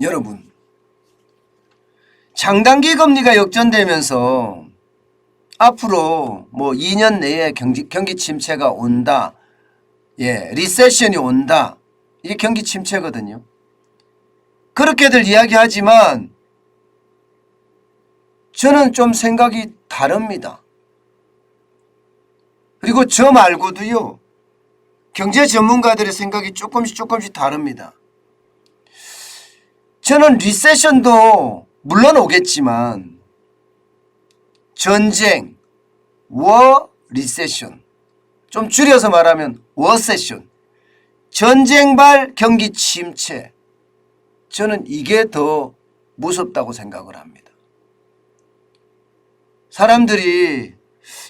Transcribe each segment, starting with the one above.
여러분, 장단기 금리가 역전되면서 앞으로 뭐 2년 내에 경기 침체가 온다. 리세션이 온다. 이게 경기 침체거든요. 그렇게들 이야기하지만 저는 좀 생각이 다릅니다. 그리고 저 말고도요. 경제 전문가들의 생각이 조금씩 다릅니다. 저는 리세션도 물론 오겠지만 전쟁, 워 리세션, 좀 줄여서 말하면 워세션, 전쟁발 경기 침체, 저는 이게 더 무섭다고 생각을 합니다. 사람들이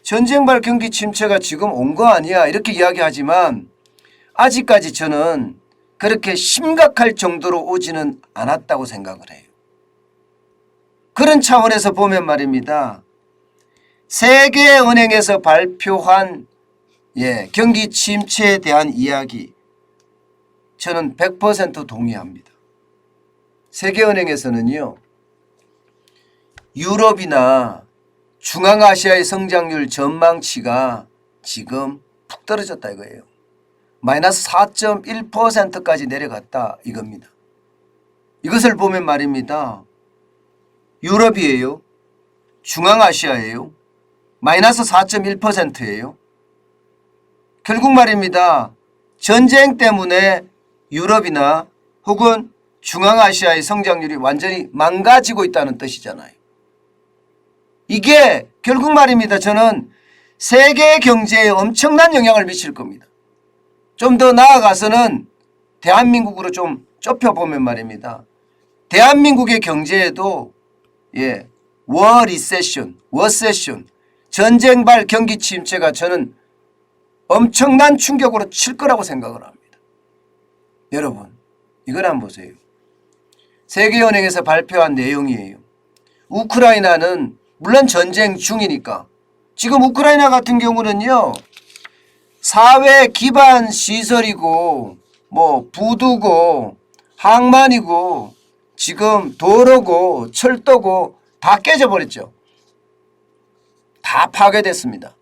전쟁발 경기 침체가 지금 온 거 아니야 이렇게 이야기하지만 아직까지 저는 그렇게 심각할 정도로 오지는 않았다고 생각을 해요. 그런 차원에서 보면 말입니다. 세계은행에서 발표한 경기 침체에 대한 이야기 저는 100% 동의합니다. 세계은행에서는요. 유럽이나 중앙아시아의 성장률 전망치가 지금 푹 떨어졌다 이거예요. 마이너스 4.1%까지 내려갔다 이겁니다. 이것을 보면 말입니다. 유럽이에요. 중앙아시아예요. 마이너스 4.1%예요. 결국 말입니다. 전쟁 때문에 유럽이나 혹은 중앙아시아의 성장률이 완전히 망가지고 있다는 뜻이잖아요. 이게 결국 말입니다. 저는 세계 경제에 엄청난 영향을 미칠 겁니다. 좀 더 나아가서는 대한민국으로 좀 좁혀보면 말입니다. 대한민국의 경제에도 워리세션, 워세션, 전쟁발 경기 침체가 저는 엄청난 충격으로 칠 거라고 생각을 합니다. 여러분, 이걸 한번 보세요. 세계은행에서 발표한 내용이에요. 우크라이나는 물론 전쟁 중이니까 지금 우크라이나 같은 경우는요. 사회 기반 시설이고 뭐 부두고 항만이고 지금 도로고 철도고 다 깨져버렸죠. 다 파괴됐습니다.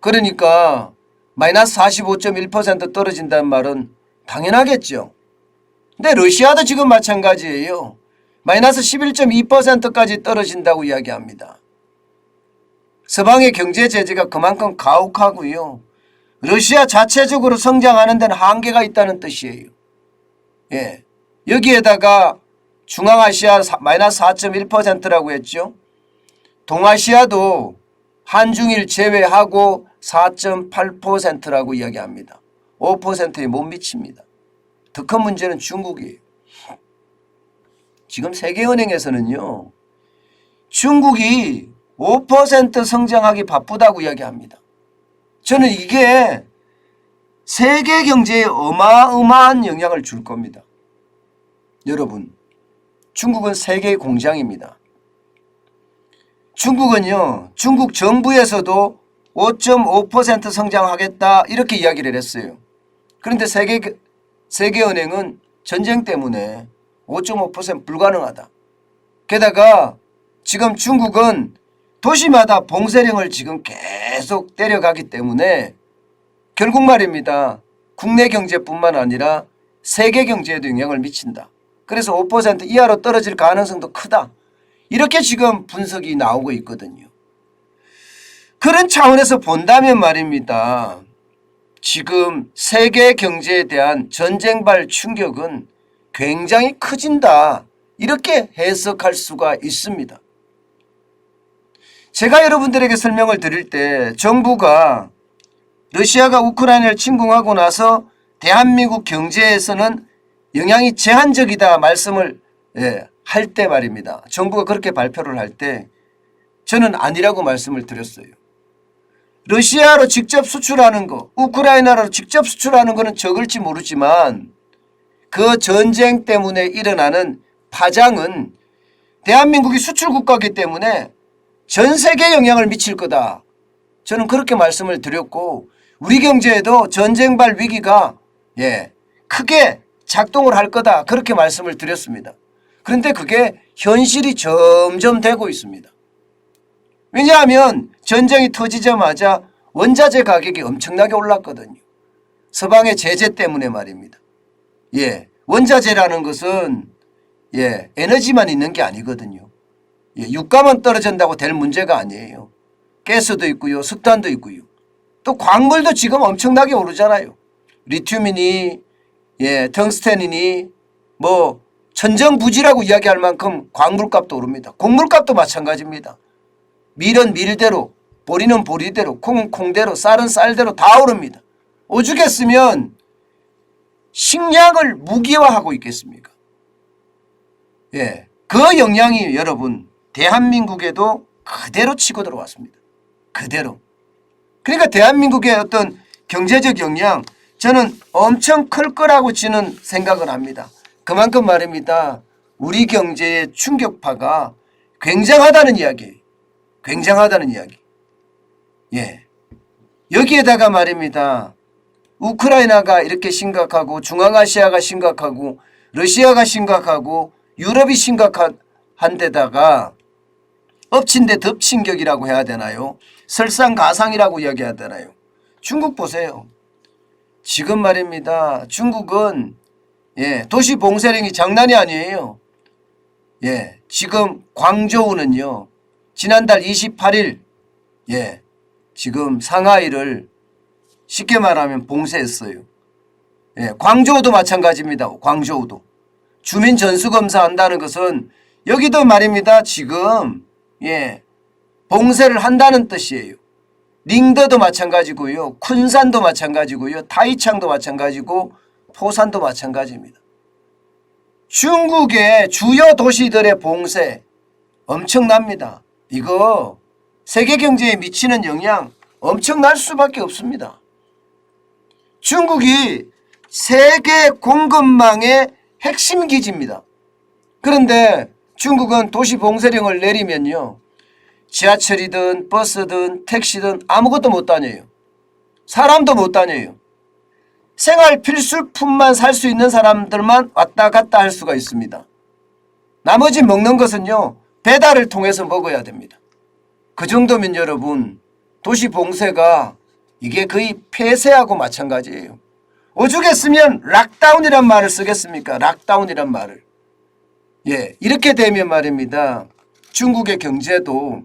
그러니까 마이너스 45.1% 떨어진다는 말은 당연하겠죠. 근데 러시아도 지금 마찬가지예요. 마이너스 11.2%까지 떨어진다고 이야기합니다. 서방의 경제 제재가 그만큼 가혹하고요. 러시아 자체적으로 성장하는 데는 한계가 있다는 뜻이에요. 여기에다가 중앙아시아 마이너스 4.1%라고 했죠. 동아시아도 한중일 제외하고 4.8%라고 이야기합니다. 5%에 못 미칩니다. 더 큰 문제는 중국이에요. 지금 세계은행에서는요. 중국이 5% 성장하기 바쁘다고 이야기합니다. 저는 이게 세계 경제에 어마어마한 영향을 줄 겁니다. 여러분, 중국은 세계의 공장입니다. 중국은요. 중국 정부에서도 5.5% 성장하겠다 이렇게 이야기를 했어요. 그런데 세계은행은 전쟁 때문에 5.5% 불가능하다. 게다가 지금 중국은 도시마다 봉쇄령을 지금 계속 때려가기 때문에 결국 말입니다. 국내 경제뿐만 아니라 세계 경제에도 영향을 미친다. 그래서 5% 이하로 떨어질 가능성도 크다. 이렇게 지금 분석이 나오고 있거든요. 그런 차원에서 본다면 말입니다. 지금 세계 경제에 대한 전쟁발 충격은 굉장히 커진다. 이렇게 해석할 수가 있습니다. 제가 여러분들에게 설명을 드릴 때 정부가 러시아가 우크라이나를 침공하고 나서 대한민국 경제에서는 영향이 제한적이다 말씀을 할 때 말입니다. 정부가 그렇게 발표를 할 때 저는 아니라고 말씀을 드렸어요. 러시아로 직접 수출하는 거, 우크라이나로 직접 수출하는 거는 적을지 모르지만 그 전쟁 때문에 일어나는 파장은 대한민국이 수출국가이기 때문에 전 세계에 영향을 미칠 거다. 저는 그렇게 말씀을 드렸고 우리 경제에도 전쟁발 위기가 크게 작동을 할 거다. 그렇게 말씀을 드렸습니다. 그런데 그게 현실이 점점 되고 있습니다. 왜냐하면 전쟁이 터지자마자 원자재 가격이 엄청나게 올랐거든요. 서방의 제재 때문에 말입니다. 예, 원자재라는 것은 에너지만 있는 게 아니거든요. 유가만 떨어진다고 될 문제가 아니에요. 가스도 있고요, 석탄도 있고요. 또 광물도 지금 엄청나게 오르잖아요. 리튬이니 텅스텐이니 뭐 천정부지라고 이야기할 만큼 광물값도 오릅니다. 곡물값도 마찬가지입니다. 밀은 밀대로, 보리는 보리대로, 콩은 콩대로, 쌀은 쌀대로 다 오릅니다. 오죽했으면 식량을 무기화하고 있겠습니까? 그 영향이 여러분 대한민국에도 그대로 치고 들어왔습니다. 그대로. 그러니까 대한민국의 어떤 경제적 영향 저는 엄청 클 거라고 저는 생각을 합니다. 그만큼 말입니다. 우리 경제의 충격파가 굉장하다는 이야기예요. 굉장하다는 이야기. 여기에다가 말입니다. 우크라이나가 이렇게 심각하고 중앙아시아가 심각하고 러시아가 심각하고 유럽이 심각한 데다가 엎친 데 덮친 격이라고 해야 되나요? 설상가상이라고 이야기해야 되나요? 중국 보세요. 지금 말입니다. 중국은 도시 봉쇄령이 장난이 아니에요. 지금 광저우는요. 지난달 28일 지금 상하이를 쉽게 말하면 봉쇄했어요. 광저우도 마찬가지입니다. 광저우도. 주민 전수검사 한다는 것은 여기도 말입니다. 지금 봉쇄를 한다는 뜻이에요. 링더도 마찬가지고요. 쿤산도 마찬가지고요. 타이창도 마찬가지고 포산도 마찬가지입니다. 중국의 주요 도시들의 봉쇄 엄청납니다. 이거 세계 경제에 미치는 영향 엄청날 수밖에 없습니다. 중국이 세계 공급망의 핵심 기지입니다. 그런데 중국은 도시 봉쇄령을 내리면요. 지하철이든 버스든 택시든 아무것도 못 다녀요. 사람도 못 다녀요. 생활 필수품만 살 수 있는 사람들만 왔다 갔다 할 수가 있습니다. 나머지 먹는 것은요. 배달을 통해서 먹어야 됩니다. 그 정도면 여러분 도시 봉쇄가 이게 거의 폐쇄하고 마찬가지예요. 오죽했으면 락다운이란 말을 쓰겠습니까? 락다운이란 말을. 이렇게 되면 말입니다. 중국의 경제도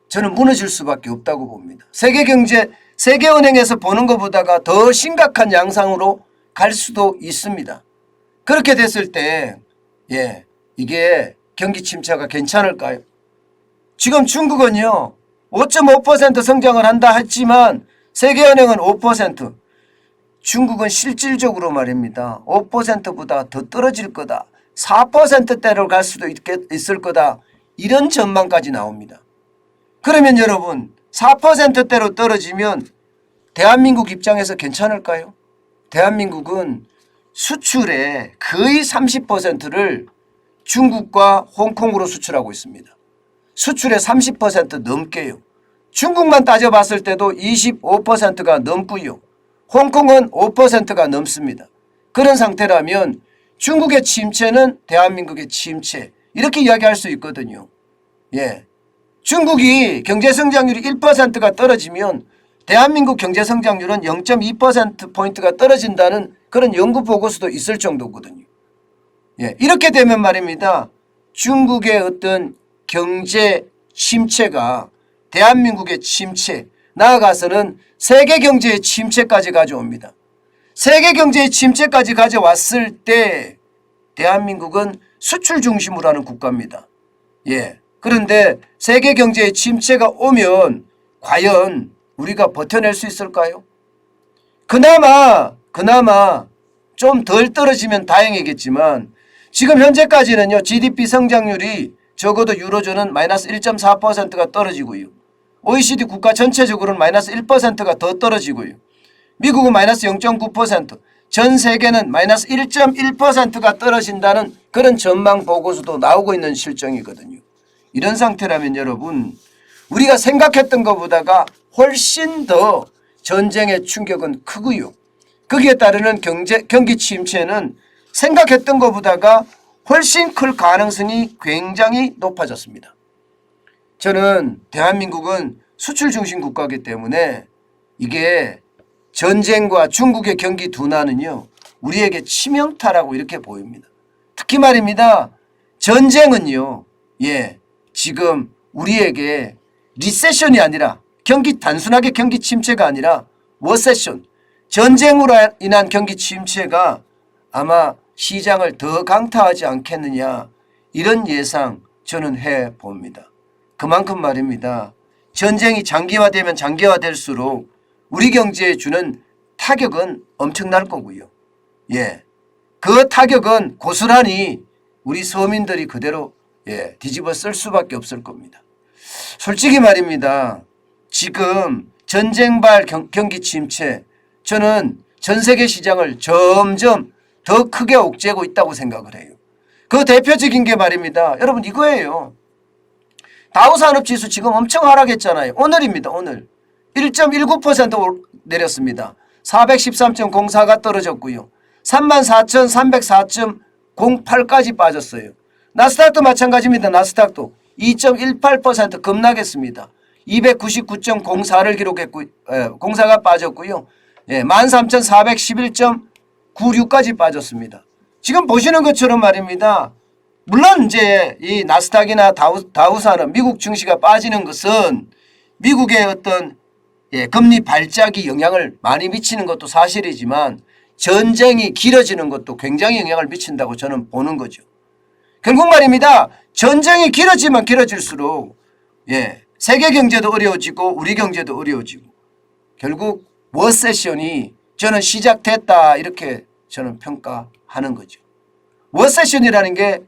저는 무너질 수밖에 없다고 봅니다. 세계경제, 세계은행에서 보는 것보다가 더 심각한 양상으로 갈 수도 있습니다. 그렇게 됐을 때 이게 경기 침체가 괜찮을까요? 지금 중국은요. 5.5% 성장을 한다 했지만 세계은행은 5%. 중국은 실질적으로 말입니다. 5%보다 더 떨어질 거다. 4%대로 갈 수도 있을 거다. 이런 전망까지 나옵니다. 그러면 여러분 4%대로 떨어지면 대한민국 입장에서 괜찮을까요? 대한민국은 수출의 거의 30%를 중국과 홍콩으로 수출하고 있습니다. 수출의 30% 넘게요. 중국만 따져봤을 때도 25%가 넘고요. 홍콩은 5%가 넘습니다. 그런 상태라면 중국의 침체는 대한민국의 침체 이렇게 이야기할 수 있거든요. 중국이 경제성장률이 1%가 떨어지면 대한민국 경제성장률은 0.2%포인트가 떨어진다는 그런 연구 보고서도 있을 정도거든요. 이렇게 되면 말입니다. 중국의 어떤 경제 침체가 대한민국의 침체, 나아가서는 세계 경제의 침체까지 가져옵니다. 세계 경제의 침체까지 가져왔을 때 대한민국은 수출 중심으로 하는 국가입니다. 그런데 세계 경제의 침체가 오면 과연 우리가 버텨낼 수 있을까요? 그나마 좀 덜 떨어지면 다행이겠지만 지금 현재까지는요. GDP 성장률이 적어도 유로존은 마이너스 1.4%가 떨어지고요. OECD 국가 전체적으로는 마이너스 1%가 더 떨어지고요. 미국은 마이너스 0.9%, 전 세계는 마이너스 1.1%가 떨어진다는 그런 전망 보고서도 나오고 있는 실정이거든요. 이런 상태라면 여러분 우리가 생각했던 것보다가 훨씬 더 전쟁의 충격은 크고요. 거기에 따르는 경기 침체는 생각했던 것보다가 훨씬 클 가능성이 굉장히 높아졌습니다. 저는 대한민국은 수출 중심 국가이기 때문에 이게 전쟁과 중국의 경기 둔화는요 우리에게 치명타라고 이렇게 보입니다. 특히 말입니다. 전쟁은요 지금 우리에게 리세션이 아니라 단순하게 경기 침체가 아니라 워세션, 전쟁으로 인한 경기 침체가 아마 시장을 더 강타하지 않겠느냐 이런 예상 저는 해봅니다. 그만큼 말입니다. 전쟁이 장기화되면 장기화될수록 우리 경제에 주는 타격은 엄청날 거고요. 그 타격은 고스란히 우리 서민들이 그대로 뒤집어 쓸 수밖에 없을 겁니다. 솔직히 말입니다. 지금 전쟁발 경기 침체 저는 전 세계 시장을 점점 더 크게 옥죄고 있다고 생각을 해요. 그 대표적인 게 말입니다. 여러분 이거예요. 다우산업지수 지금 엄청 하락했잖아요. 오늘입니다. 오늘 1.19% 내렸습니다. 413.04가 떨어졌고요. 34,304.08까지 빠졌어요. 나스닥도 마찬가지입니다. 나스닥도 2.18% 급락했습니다. 299.04를 기록했고 04가 빠졌고요. 13,411.96까지 빠졌습니다. 지금 보시는 것처럼 말입니다. 물론 이제 이 나스닥이나 다우산업 미국 증시가 빠지는 것은 미국의 어떤 금리 발작이 영향을 많이 미치는 것도 사실이지만 전쟁이 길어지는 것도 굉장히 영향을 미친다고 저는 보는 거죠. 결국 말입니다. 전쟁이 길어지면 길어질수록 세계 경제도 어려워지고 우리 경제도 어려워지고 결국 워세션이 저는 시작됐다 이렇게 저는 평가하는 거죠. 워세션이라는 게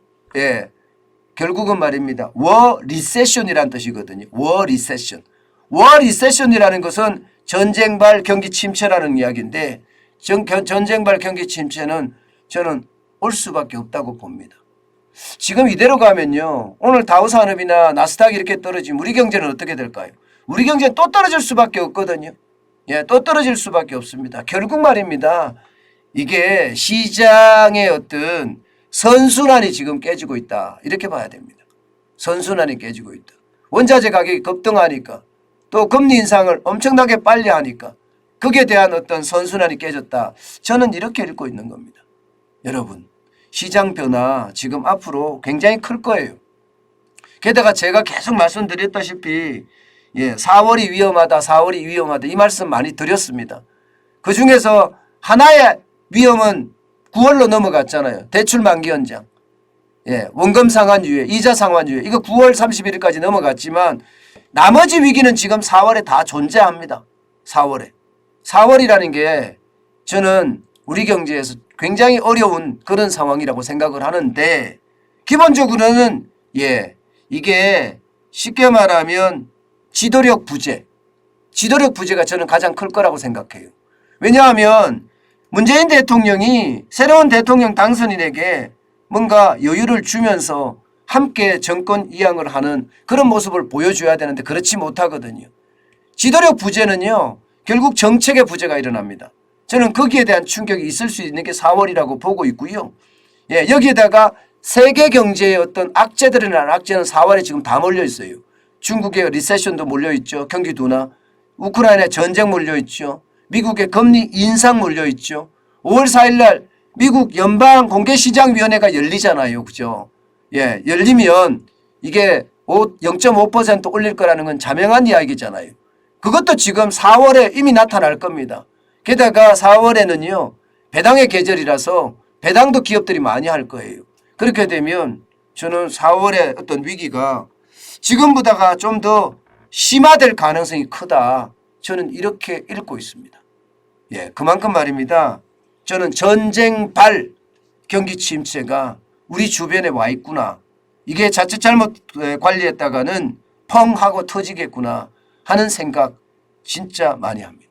결국은 말입니다. 워 리세션이라는 뜻이거든요. 워 리세션. 워 리세션이라는 것은 전쟁발 경기 침체라는 이야기인데 전쟁발 경기 침체는 저는 올 수밖에 없다고 봅니다. 지금 이대로 가면요. 오늘 다우산업이나 나스닥이 이렇게 떨어지면 우리 경제는 어떻게 될까요? 우리 경제는 또 떨어질 수밖에 없거든요. 또 떨어질 수밖에 없습니다. 결국 말입니다. 이게 시장의 어떤 선순환이 지금 깨지고 있다. 이렇게 봐야 됩니다. 선순환이 깨지고 있다. 원자재 가격이 급등하니까 또 금리 인상을 엄청나게 빨리 하니까 거기에 대한 어떤 선순환이 깨졌다. 저는 이렇게 읽고 있는 겁니다. 여러분 시장 변화 지금 앞으로 굉장히 클 거예요. 게다가 제가 계속 말씀드렸다시피 4월이 위험하다 4월이 위험하다 이 말씀 많이 드렸습니다. 그중에서 하나의 위험은 9월로 넘어갔잖아요. 대출 만기 연장, 원금 상환 유예, 이자 상환 유예 이거 9월 31일까지 넘어갔지만 나머지 위기는 지금 4월에 다 존재합니다. 4월이라는 게 저는 우리 경제에서 굉장히 어려운 그런 상황이라고 생각을 하는데 기본적으로는 이게 쉽게 말하면 지도력 부재가 저는 가장 클 거라고 생각해요. 왜냐하면 문재인 대통령이 새로운 대통령 당선인에게 뭔가 여유를 주면서 함께 정권 이양을 하는 그런 모습을 보여줘야 되는데 그렇지 못하거든요. 지도력 부재는요. 결국 정책의 부재가 일어납니다. 저는 거기에 대한 충격이 있을 수 있는 게 4월이라고 보고 있고요. 여기에다가 세계 경제의 어떤 악재들이나 악재는 4월에 지금 다 몰려 있어요. 중국의 리세션도 몰려 있죠. 경기 둔화. 우크라이나의 전쟁 몰려 있죠. 미국의 금리 인상 몰려 있죠. 5월 4일 날 미국 연방공개시장위원회가 열리잖아요. 그죠? 열리면 이게 0.5% 올릴 거라는 건 자명한 이야기잖아요. 그것도 지금 4월에 이미 나타날 겁니다. 게다가 4월에는요. 배당의 계절이라서 배당도 기업들이 많이 할 거예요. 그렇게 되면 저는 4월의 어떤 위기가 지금보다가 좀 더 심화될 가능성이 크다. 저는 이렇게 읽고 있습니다. 그만큼 말입니다. 저는 전쟁발 경기 침체가 우리 주변에 와 있구나. 이게 자칫 잘못 관리했다가는 펑 하고 터지겠구나 하는 생각 진짜 많이 합니다.